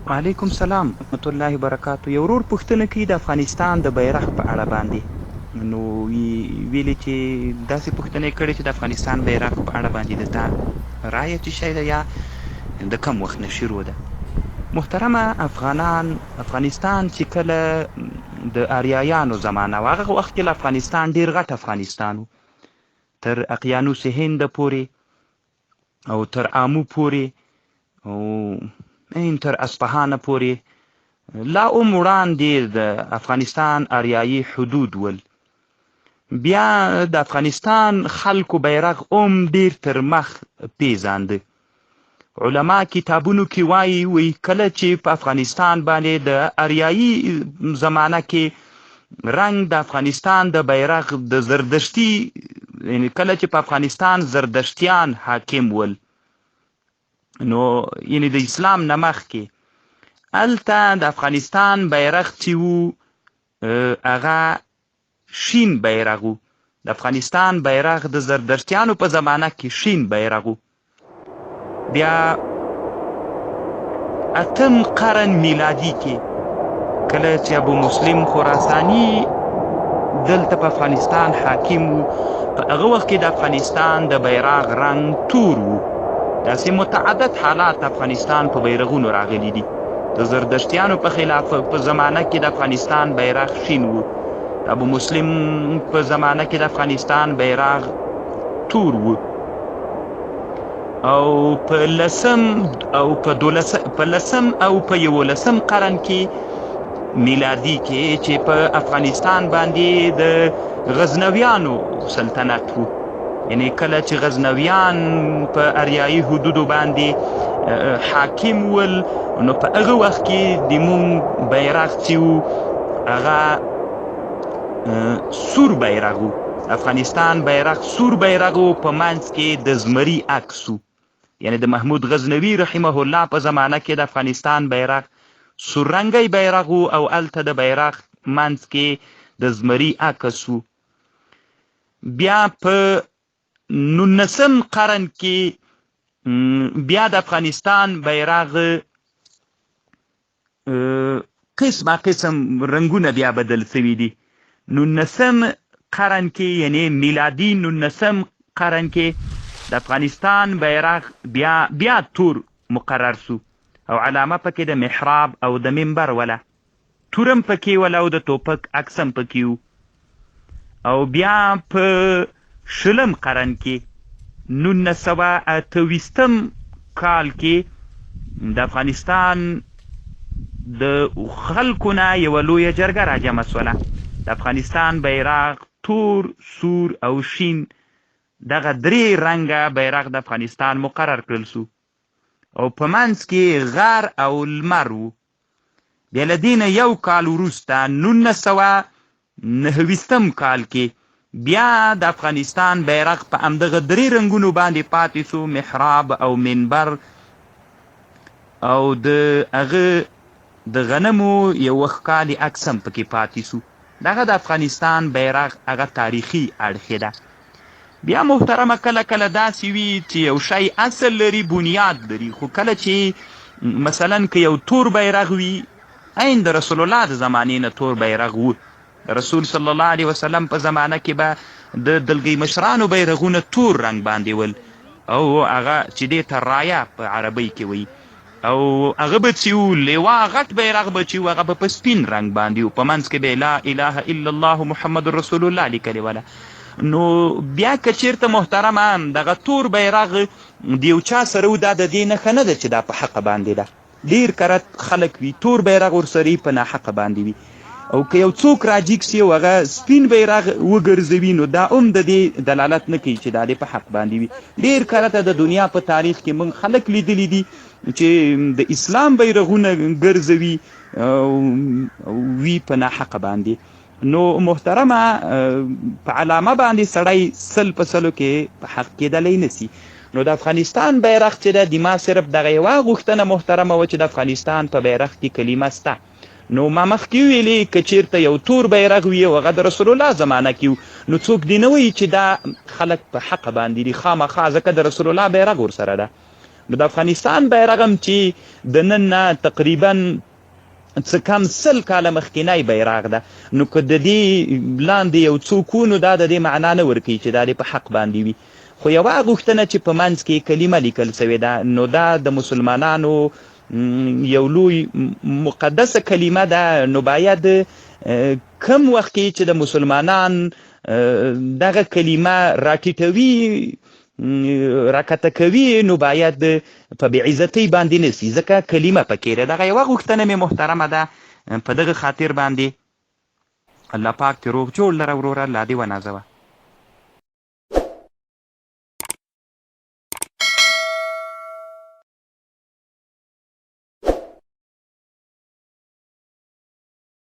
وعلیکم سلام ورحمت الله وبرکاتو. یو ورور پوښتنه کوي د افغانستان د بیرغ په اړه باندې، نو ویلي چې داسې پوښتنه یې کړې چې د افغانستان بیرغ په اړه باندې د تا رایه څه شی ده یا د کم وخت نه شروع ده. محترمه افغانستان چې کله د آریایانو زمانه و، هغه وخت کې افغانستان ډیر غټ افغانستان و، تر اقیانوس هند پورې او تر آمو پورې او تر اصفهان پورې لا هم وړاندې د افغانستان آریایي حدود ول. بیا د افغانستان خلکو بیرغ هم ډیر تر مخ پیژانده. علما کتابونو کې وایي کله چې په افغانستان باندې د آریایي زمانه کې رنګ د افغانستان د بیرغ د زردشتي، یعنی کله چې په افغانستان زردشتیان حاکم ول، نو یعنی د اسلام نه مخکې هلته د افغانستان بیرغ چې و هغه شین بیرغ و. د افغانستان بیرغ د زردشتیانو په زمانه کې شین بیرغ و. بیا اتم قرن میلادي کې کله چې ابو مسلم خراساني دلته په افغانستان حاکم و، په هغه وخت کې د افغانستان د بیرغ رنګ تور و. داسې متعدد حالات افغانستان په بیرغونو راغلي دي. د زردشتیانو په خلاف په زمانه کې د افغانستان بیرغ شین و، ابو مسلم په زمانه کې د افغانستان بیرغ تور و. او په لسم او په لسم او په یولسم قرن کې میلادي کې چې په افغانستان باندې د غزنویانو سلطنت و، یعنی کله چې غزنویان په آریایي حدودو باندې حاکم ول، نو په هغه وخت کې د مونږ بیرغ چې و هغه سور بیرغ و. افغانستان بیرغ سور بیرغ و، په منځ کې د زمري عکس و، یعنی د محمود غزنوي رحمه الله په زمانه کې د افغانستان بیرغ سور رنګی بیرغ و او هلته د بیرغ منځ کې د زمري عکس و. بیا په 19 قرن کې بیا د افغانستان بیرغ قسم رنگونه بیا بدل شوي دي. 19 قرن کې یعنی میلادي 19 قرن کې د افغانستان بیرغ بیا تور مقرر سو او علامه پکې د محراب او د منبر ولا تورم پکې ولا او د توپک عکسم پکې و. او بیا په شلم قرن کې 1928 کال کې د افغانستان د خلکو نه یوه لویه جرګه راجمع سوله. د افغانستان بیرغ تور، سور او شین، دغه درې رنګه بیرغ د افغانستان مقرر کړل سو او په منځ کې غر او لمر و. بیا له دې نه یو کال وروسته 1929 کال کې بیا د افغانستان بیرغ په همدغه درې رنګونو باندې پاتې سو، محراب او منبر او د هغه د غنمو یو ښکالي عکس هم پکې پاتې سو. دغه د افغانستان بیرغ هغه تاریخي اړخ ده. بیا محترمه کله کله داسې وي چې یو شی اصل لري، بنیاد لري، خو کله چې مثلا که یو تور بیرغ وي، عین د رسول الله د زمانې نه تور بیرغ و. رسول صلی الله علیه وسلم په زمانه کې به د دلګۍ مشرانو بیرغونه تور رنګ باندې ول او هغه چې دې ته رایه په عربۍ کې وایي، او هغه به چې و لیوا غټ بیرغ به چې و هغه به په سپین رنګ باندې و، په منځ کې به لا اله الا الله محمد رسول الله لیکلې وله. نو بیا که چیرته محترمه دغه تور بیرغ د یو چا سره و، دا د دې نښه نه ده چې دا په حقه باندې ده. ډېر کرت خلک وي تور بیرغ ورسره په ناحقه باندې وي، او که یو څوک راجیګ سي او هغه سپین بیرغ وګرځوي، نو دا هم د دې دلالت نه کوي چې دا د په حق باندې وي. ډېر کرته د دنیا په تاریخ کې موږ خلک لیدلی دي چې د اسلام بیرغونه ګرځوي او وي په ناحقه باندې. نو محترمه په علامه باندې سړی سل په سلو کې په حق کېدلی نسی. نو د افغانستان بیرغ چې ده، د ما صرف دغه یوه غوښتنه محترمه وه چې د افغانستان په بیرغ کې کلمه سته. نو ما مخکې ویلې که چیرته یو تور بیرغ وي او هغه د رسول الله زمانه کې، نو څوک دې نه وایي چې دا خلک په حق باندې دي، خامخا ځکه د رسول الله بیرغ ورسره ده. نو د افغانستان بیرغ هم چې د نن نه تقریبا څه کم 100 کاله مخکینی بیرغ ده، نو که د دې لاندې یو څوک نو دا د دې معنا نه ورکوي چې دا دې په حق باندې وي. خو یوه غوښتنه چې په منځ کې کلمه لیکل سوې ده، نو دا د مسلمانانو یو لوی مقدسه کلمه ده، نو باید کم وخت کې چې د مسلمانان دغه کلمه راټیټوي راکته کوي، نو باید په بېعزتۍ باندې نه سي، ځکه کلمه پکې ده. دغه یوه غوښتنه مې محترمه ده په دغه خاطر باندې. الله پاک دې روغ جوړ لره وروره، الله دې ونازوه.